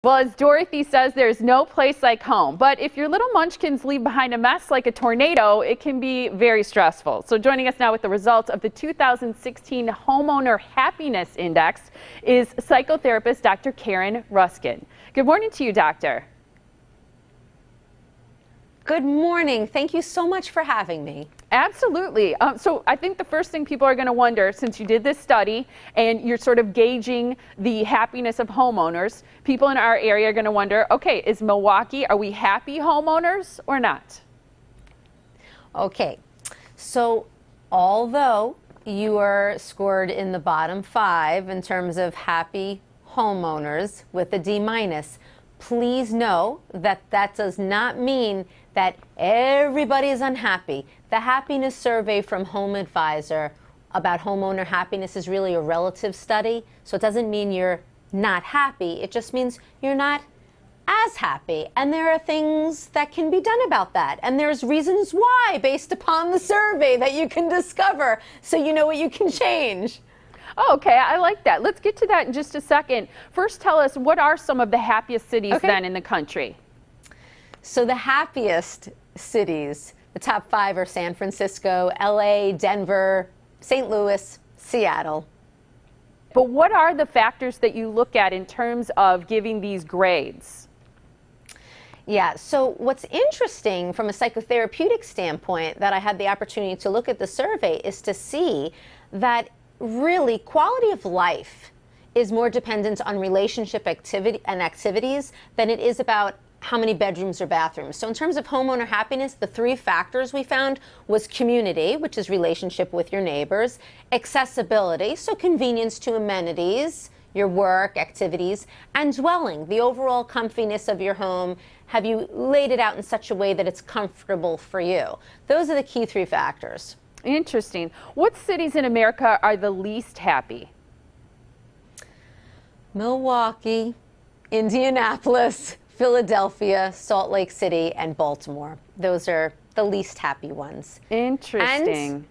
Well, as Dorothy says, there's no place like home. But if your little munchkins leave behind a mess like a tornado, it can be very stressful. So joining us now with the results of the 2016 Homeowner Happiness Index is psychotherapist Dr. Karen Ruskin. Good morning to you, doctor. Good morning. Thank you so much for having me. Absolutely. So I think the first thing people are going to wonder, since you did this study and you're sort of gauging the happiness of homeowners, people in our area are going to wonder, okay, is Milwaukee, are we happy homeowners or not? Okay, so although you are scored in the bottom 5 in terms of happy homeowners with a D-, please know that that does not mean that everybody is unhappy. The happiness survey from HomeAdvisor about homeowner happiness is really a relative study, so it doesn't mean you're not happy. It just means you're not as happy, and there are things that can be done about that, and there's reasons why based upon the survey that you can discover, so you know what you can change. Oh, okay, I like that. Let's get to that in just a second. First, tell us, what are some of the happiest cities then in the country? So the happiest cities, the top 5 are San Francisco, LA, Denver, St. Louis, Seattle. But what are the factors that you look at in terms of giving these grades? Yeah, so what's interesting from a psychotherapeutic standpoint that I had the opportunity to look at the survey is to see that really quality of life is more dependent on relationship activities than it is about how many bedrooms or bathrooms. So in terms of homeowner happiness, the 3 factors we found was community, which is relationship with your neighbors, accessibility, so convenience to amenities, your work, activities, and dwelling, the overall comfiness of your home. Have you laid it out in such a way that it's comfortable for you? Those are the key 3 factors. Interesting. What cities in America are the least happy? Milwaukee, Indianapolis, Philadelphia, Salt Lake City, and Baltimore. Those are the least happy ones. Interesting. And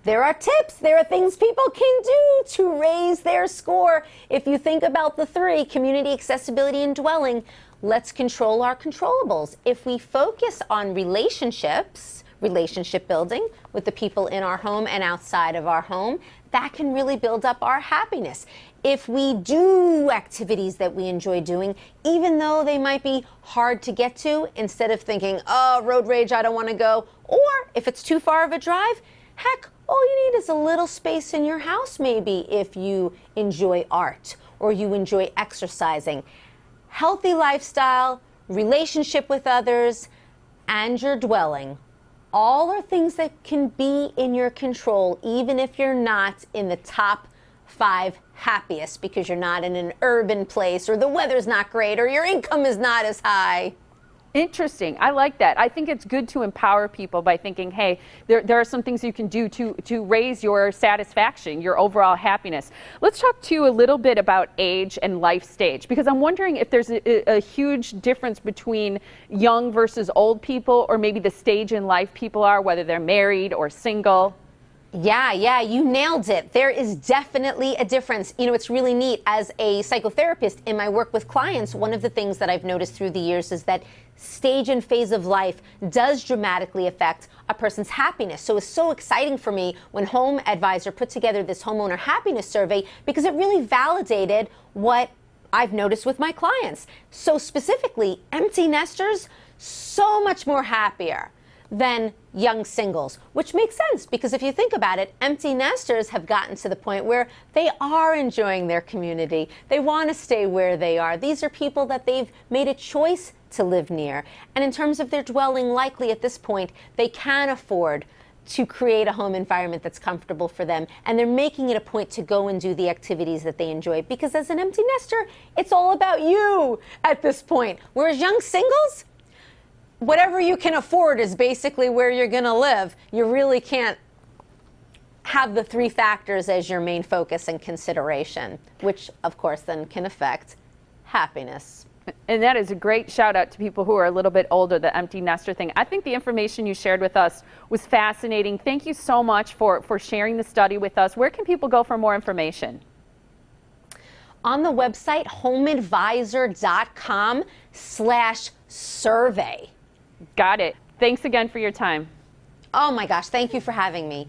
there are tips. There are things people can do to raise their score. If you think about the 3, community, accessibility, and dwelling, let's control our controllables. If we focus on relationships, relationship building with the people in our home and outside of our home, that can really build up our happiness. If we do activities that we enjoy doing, even though they might be hard to get to, instead of thinking, oh, road rage, I don't want to go, or if it's too far of a drive, heck, all you need is a little space in your house maybe if you enjoy art or you enjoy exercising. Healthy lifestyle, relationship with others, and your dwelling. All are things that can be in your control, even if you're not in the top 5 happiest because you're not in an urban place or the weather's not great or your income is not as high. Interesting. I like that. I think it's good to empower people by thinking, hey, there are some things you can do to raise your satisfaction, your overall happiness. Let's talk to you a little bit about age and life stage, because I'm wondering if there's a huge difference between young versus old people, or maybe the stage in life people are, whether they're married or single. Yeah, you nailed it. There is definitely a difference. You know, it's really neat. As a psychotherapist in my work with clients, one of the things that I've noticed through the years is that stage and phase of life does dramatically affect a person's happiness. So it's so exciting for me when HomeAdvisor put together this homeowner happiness survey, because it really validated what I've noticed with my clients. So specifically, empty nesters, so much more happier than young singles, which makes sense because if you think about it, empty nesters have gotten to the point where they are enjoying their community. They want to stay where they are. These are people that they've made a choice to live near. And in terms of their dwelling, likely at this point, they can afford to create a home environment that's comfortable for them, and they're making it a point to go and do the activities that they enjoy, because as an empty nester, it's all about you at this point. Whereas young singles, whatever you can afford is basically where you're going to live. You really can't have the 3 factors as your main focus and consideration, which of course then can affect happiness. And that is a great shout out to people who are a little bit older, the empty nester thing. I think the information you shared with us was fascinating. Thank you so much for sharing the study with us. Where can people go for more information? on the website HomeAdvisor.com/survey. Got it. Thanks again for your time. Oh my gosh, thank you for having me.